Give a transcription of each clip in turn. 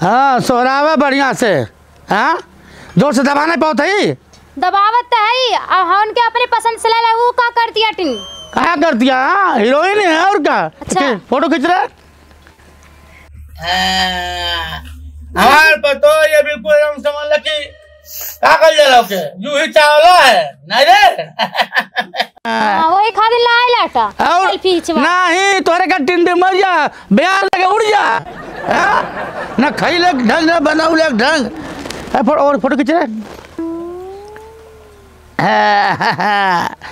हाँ सोहरावा बढ़िया से। हाँ जोर से दबाना पाओ ही दबावत तो है। अब हम के अपने पसंद से ले वो का कर दिया टिन क्या कर दिया। हीरोइन है और क्या। अच्छा। फोटो खींच रहे हमारे पर तो ये बिल्कुल हम समझ ल कि क्या कर ले लोगे यूं ही चावला है नहीं रे। वही खा दे लाए लाटा और सेल्फी खिंचवा नहीं तोरे का टिंडे मर जा बिहार लगे उड़ जा। ना खैले ढंग ना बनाऊले ढंग। और फोटो खींच रहे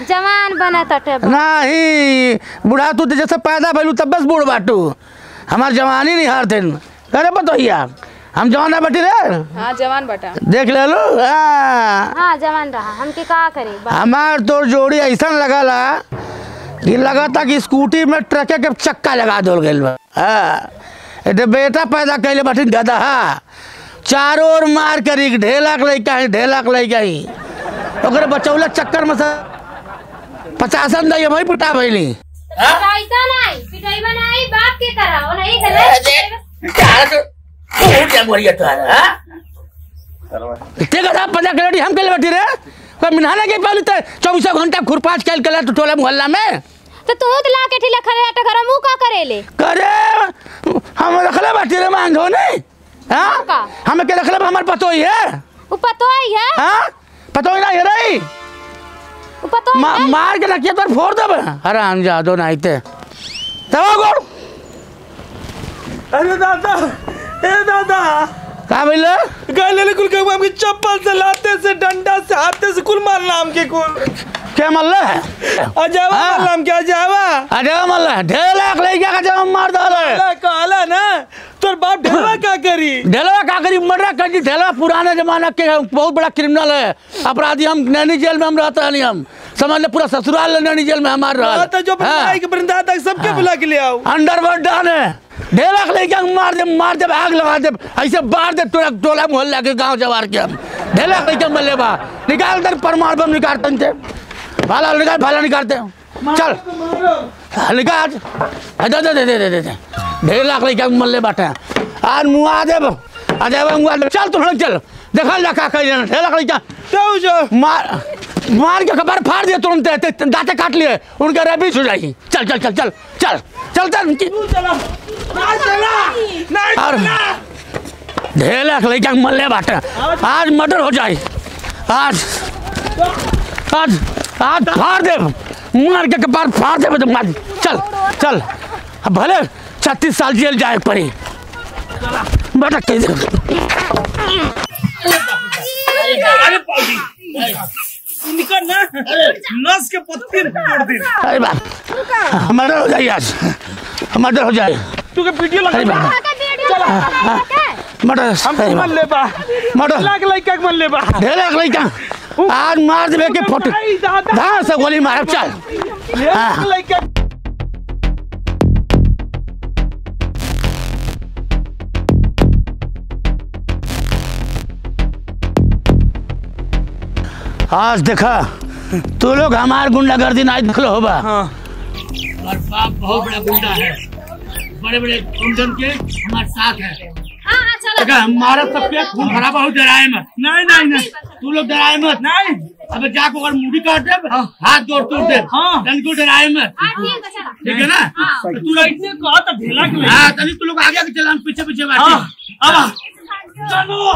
जवान बना तटे नहीं बुढ़ा तू जैसे पैदा भैलू तब बस बूढ़ बाटू हमार जवानी नहीं हार थे करे बतैया हम जवान है बटी रे। हाँ जवान बटा देख ले लो। हाँ जवान रहा हमके का करे हमार तो जोड़ी ऐसा लगा ला कि लगा था कि स्कूटी में ट्रक के चक्का लगा दो गल। बेटा पैदा कैले बटी गधा चारों ओर मार करी ढेलाक लैका ही ओकरे बचौला चक्कर में से 50 दई भाई पिटा भइली। ऐसा नहीं पिटाई बनाई बाप के तरह वो नहीं गलत ते गधा पजा कलड़ी हम केले बैठी रे कोई मिनाना के पाली त 24 घंटा खुरपाच कैल कला तो टोला मोहल्ला में तो तू तो ला के ठिला खरे आटा घर मुंह का करेले करे हम रखले बैठी रे मांगो नहीं। हां हम के रखले हमर पतो ही है ऊ पतो है। हां पतो ही ना है रे ऊ पतो मार के रखिए तो फोड़ देब। अरे हम जा दो नहीं ते दवा गोड़। अरे दादा ए दादा का बोले गले कुल के हम चप्पल से लाते से डंडा से हाथे से कुल मारना हम के कुल क्या मल्ला है अजावा मारना हम क्या जावा अजावा मल्ला ढेला लइका का जब मार दले कहला ना तोर बाप ढेला का करी ढेला का करी मर्डर कर दी। ढेला पुराने जमाना के बहुत बड़ा क्रिमिनल है अपराधी। हम नैनी जेल में हम रहता नहीं हम समझ ले पूरा ससुराल नैनी जेल में हमार रहा तो जो भाई के बंदा तक सबके बुला के ले आओ अंडरवर्ल्ड डान है ढेला लइका मार दे आग लगा दे ऐसे बार दे टोला मोहल्ला के गांव जवार के हम ढेला लइका मल्ले बा निकाल दे परमाणु बम निकालते थे भाला निकाल भाला निकालते चल निकाल दे दे दे दे दे 1.5 लाख लइका मल्ले बाटे आज मुआ दे अजय मुआ दे चल तू चल देखा ला का कह 1.5 लाख लइका तो जो मार के कबर फाड़ दिया तुरंत दांते काट लिए उनका रेबीज हो जाएगी। चल चल चल चल चल चल चल चला और 1.5 लाख लइका मल्ले बाटे आज मर्डर हो जाए। आज आज आज फाड़ दे मार के कपार फाड़ दे तो मार चल चल भले 36 साल जेल जाए पड़ी बेटा कह दे। अरे पाजी निकल ना नस के पत्ती तोड़ दे। अरे बाप मर्डर हो जाए आज मर्डर हो जाए। तू के वीडियो लगा मर्डर हम मन ले बा मर्डर लाख लइका के मन ले बा 1.5 लाख लइका आज मार देवे के फोटो धां से गोली मार चल लइका आज देखा तू लोग हमार गुंडागर्दी नहीं देख लो होबा। हाँ और बाप बहुत बड़ा गुंडा है बड़े बड़े गुंडन के हमारे साथ है। चलो हमारा सबके खून खराबा हो डराए मत। नहीं नहीं नहीं तू लोग डराए मत। नहीं अबे जाको अगर मुड़ी काट दे हाथ जोड़ तोड़ दे तनिको डराए मत ठीक है ना। तू ऐसे कहा तो ढेला के ले हाँ तनी तू लोग आगे आगे चला हम पीछे पीछे बैठे। अब चलो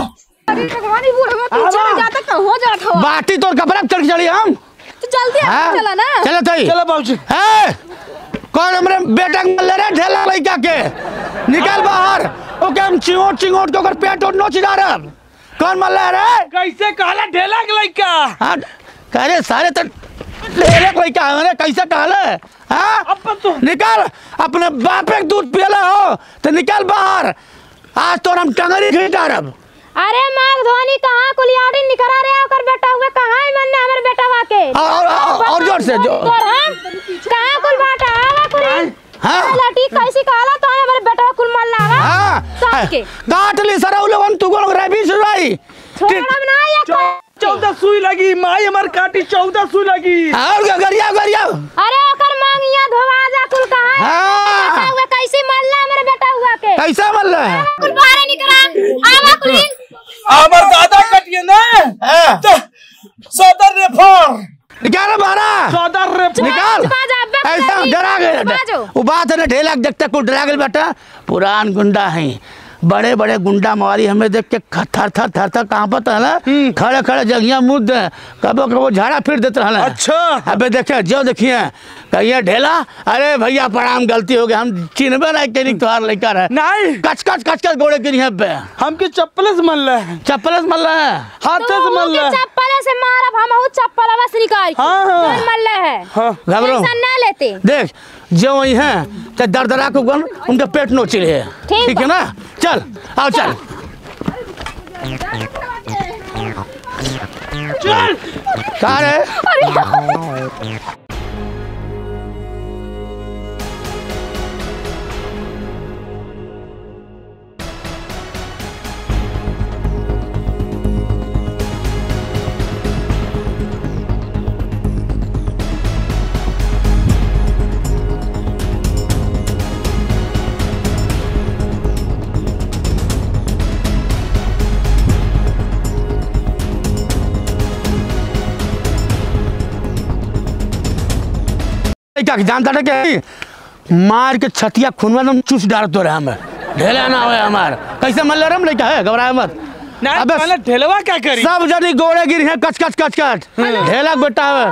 भगवान ही बूढ़ा पीछे में जाता कहाँ जाता हो बाटी तोड़ कपड़ा चढ़ चढ़ी हम तो जल्दी चला ना चलो तो चलो बाबूजी कौन हमरे बेटा मल रे 1.5 लाख लइका के निकल बाहर ओके हम चिंगोट चिंगोट के ओकर पेट और नोच डाल कौन मल रे कैसे कहला ढेला के लइका हां करे सारे तो 1.5 लाख लइका हमरे कैसे कहले हां अब तो निकल अपने बाप के दूध पियला हो तो निकल बाहर आज तो हम टंगरी खींच डालब। अरे मार धोनी कहाँ कुलियाड़ी निकरा रे ओकर बेटा हुए कहाँ है मन हमर बेटा वाके और जोर से जो और हम कहाँ कुल बाटा आवा कुली हां लाठी कैसी कहला तो हमर बेटा कुल मार लावा हां सबके काट ली सर लोगन तू को रेबी सुई छोड़ब ना या 14 सुई लगी माई हमार काटी 14 सुई लगी और गरिया गरिया अरे ओकर मांगिया धोवा जा कुल कहाँ है हां हुए कैसी मारला हमर बेटा हुआ के कैसा मल्ला कुल बाहर निकला हमार दादा कटिए ना तो सदर रेफर निकाल मारा सदर रेफर निकाल। ऐसा डरा गए वो बात है ना, ढेला देखते को डरा गए बेटा। पुरान गुंडा है, बड़े बड़े गुंडा मारी हमें देख के थर थर थर थर कांपत है ना, खड़े खड़े जगिया मुद कबो कबो झाड़ा फिर देते रहना। अच्छा अबे देखे जो देखिए कहिए ढेला, अरे भैया प्रणाम, गलती हो गई, हम चिन्हबे नहीं करी तुम्हार लड़का है नहीं कच कच कच कच गोड़े गिरी पे हमके चप्पल से मल रहे चप्पल से मल रहे हैं हाथ से मल रहे चप्पल से मारब हम चप्पल बस निकाल के हाँ। मल है घबरो टेंशन ना लेते। देख जो वही है तो दरदरा को गन उनका पेट नोचिल है, ठीक है ना। चल आओ चल चल कहाँ रे? क्या जानता था क्या मार के छतिया खूनवा में चूस डाल तो रहे हमें ढेला ना हुए हमार कैसे मल रहा लड़का है, घबराए मत। अबे ढेलवा क्या करी सब जनी गोड़े गिरी है कच कच कच कच ढेला बेटा है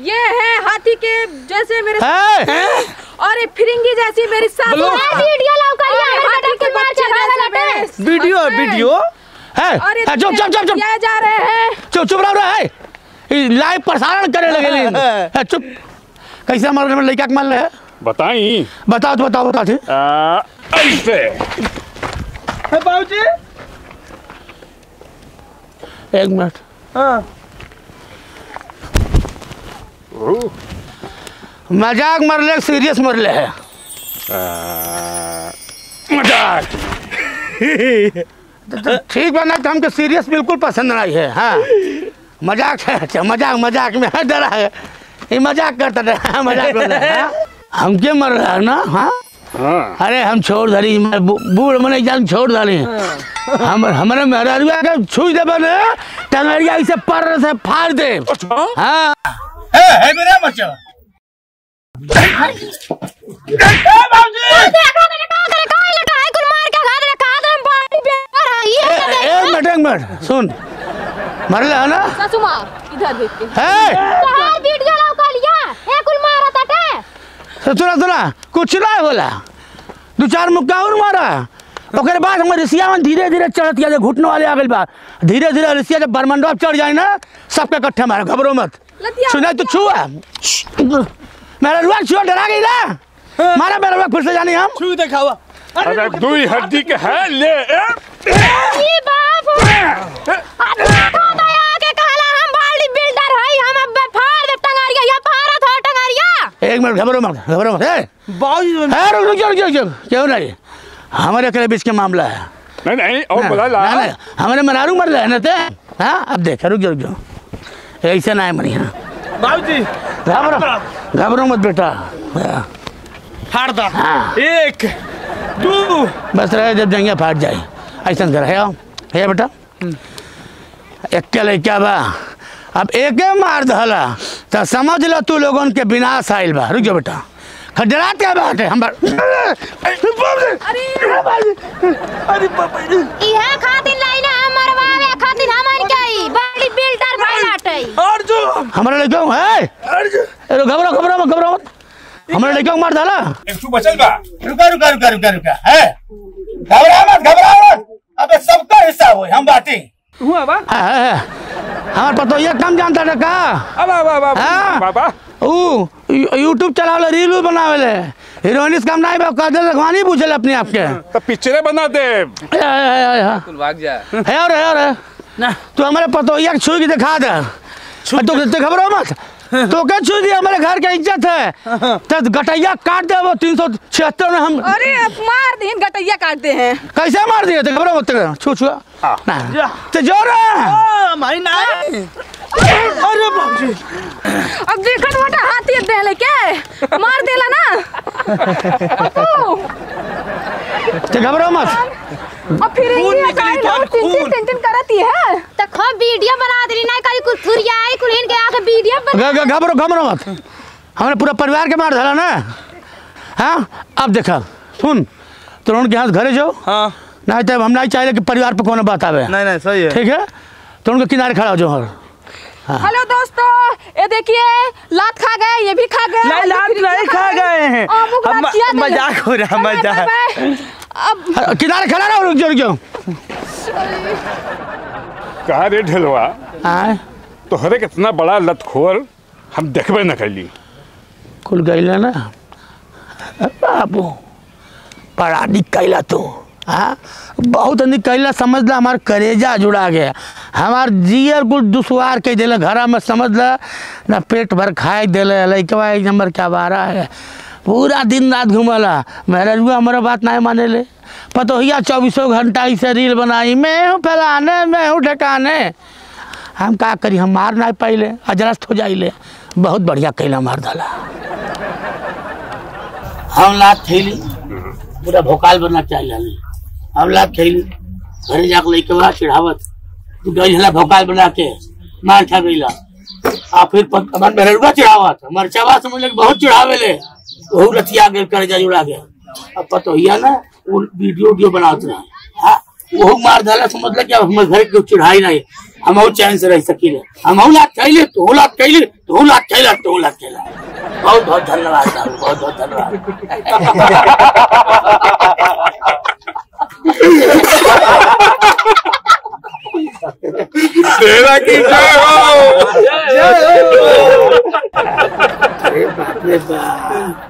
ये है हाथी के जैसे मेरे है? और ये फिरंगी जैसी मेरी सास वीडियो लाओ करिए हाथी के मार चढ़ा बेटे वीडियो वीडियो है चुप चुप चुप चुप किया जा रहे हैं। चुप चुप रहो है लाइव प्रसारण करे लगे चुप। कैसे मारने में लड़का मार रहे हैं बताई बताओ तो बताओ बताओ ऐसे बाबूजी एक मिनट हाँ मजाक मरले सीरियस मरले है मजाक तो ठीक बना तो हमको सीरियस बिल्कुल पसंद नहीं है। हाँ मजाक है अच्छा मजाक मजाक में है डरा है ये मजाक करता रहा मजाक करता है हम क्या मर रहा है ना। हाँ अरे हम छोड़ धरी बूढ़ मने जान छोड़ धरी हम हमारे मेहरारुआ के छुई दे बने टंगड़िया इसे पर से फाड़ दे। हाँ है मेरा बच्चा एक मिनट सुन मरले है ना ससुमा इधर देख के है वीडियो लाओ करिया ए कुल मारा तटे सुना सुना कुछ ना होला दो चार मुक्का और मारा ओकर बाद हम रिसिया में धीरे धीरे चढ़त गया घुटने वाले आ गए बा धीरे धीरे रिसिया जब बरमंडवा चढ़ जाए ना सबके इकट्ठे मारा घबरो मत सुना तो छुआ मेरा रुआ छुआ डरा गई ना मारा मेरा रुआ फिर से जानी हम छू दिखावा अरे दुई हड्डी के है ले ई बाप दया के कहला हम बॉडी बिल्डर है हम अब फाड़ दे टंगारिया या फाड़ा था टंगारिया। एक मिनट घबरो मत है बाबूजी रुक क्यों नहीं हमारे के बीच के मामला है नहीं नहीं और बोला ला हमारे मनारू मर रहे थे। हाँ अब देख रुक जाओ ऐसे ना है मनी। हाँ बाबूजी घबरो मत बेटा फाड़ दा एक दो बस रहे जब जंगिया फाट जाए ऐसा कर है बेटा एक क्या बा अब एक मार दहला तो समझ लो तू लोगों के विनाश आइल बा। रुक जाओ बेटा खडरात क्या बात है हम अरे बाबा इहे खातिर लाइन हम मरवावे खातिर हमन के बॉडी बिल्डर भाई लाटे और जो हमारा लड़का है अरे घबरो मत हमारे लड़का को मार डाला एक तू बचल बा रुका है घबरा मत अबे सबका हिस्सा हो हम बातें हुआ बा हमारे पतो ये काम जानता है का अब बाबा वो यूट्यूब चलावे रील बनावे हीरोइन काम नहीं बा काजल रखवानी पूछे अपने आप के तो पिक्चरें बना दे भाग जा है और तू हमारे पतो ये छुई के दिखा दे तो घबरो मत तो क्या छू दिया हमारे घर की इज्जत है तो गटैया काट दे वो 376 में हम अरे अब मार दिन गटैया काटते हैं कैसे मार दिए थे घबरो मत छू तो जोर माई ना अरे बाबूजी अब देखन मोटा हाथी दे ले के मार देला ना तो घबरो मत अब फिर ये टेंशन करती है तो खूब वीडियो बना दे ना कहीं कुछ थुरिया आई कुलीन के आके वीडियो घबरो मत, हमने पूरा परिवार के मार डाला ना। हाँ अब देखा सुन, तुरंत के हाथ घरे जाओ। हाँ नहीं तो हम नहीं चाहिए कि परिवार पे कोनो बात आवे। नहीं सही है, ठीक है। तुरंत के किनारे खड़ा हो जाओ। हाँ। हेलो दोस्तों, ये देखिए लात खा गए, ये भी खा गए। नहीं लात नहीं खा गए हैं, मजाक हो रहा मजाक। अब किनारे खड़ा रहो, रुक जाओ। कहा रे ढेलवा, तोहरे कितना बड़ा लतखोर हम देखबे न कैली। कुल गईला ना बाबू, बड़ा निकला तू। हाँ बहुत निकला, समझ ला हमार करेजा जुड़ा गया, हमार जियर कुल दुश्वार के दिले घर में, समझ ला ना पेट भर खाए दिले। लइकवा एक नंबर क्या बारा है, पूरा दिन रात घूमला। मेरा रुआ हमारा बात नहीं माने ले, पता भैया 24 घंटा इसे रील बनाई, मैं हूँ फैलाने, मैं हूँ ढकाने। हम का करी, हम मार नहीं पाइले, अजरस्त हो जाइले। बहुत बढ़िया कैला मार डाला। हम लात थैली पूरा भोकाल बनना चाहिए। हम लात थैली घरे जाकर लेके बा चिढ़ावत, तू गई हला भोकाल बना के मार खा गईला। आ फिर मन में रुआ चिढ़ावत, मरचावा समझ ले बहुत चिढ़ावे ले, वो रतिया गए कर जा जुड़ा गया। अब पता हिया ना वो वीडियो बनाते रहा। हाँ वो मार डाला, समझ ले कि अब हमारे घर के चिढ़ाई नहीं, हम चैन से रह सकी। हम लात खैले, तो लात खैले, तो लात खैला, तो लात खैला। बहुत बहुत धन्यवाद, बहुत बहुत धन्यवाद। तेरा की जय हो। अरे बाप रे बाप,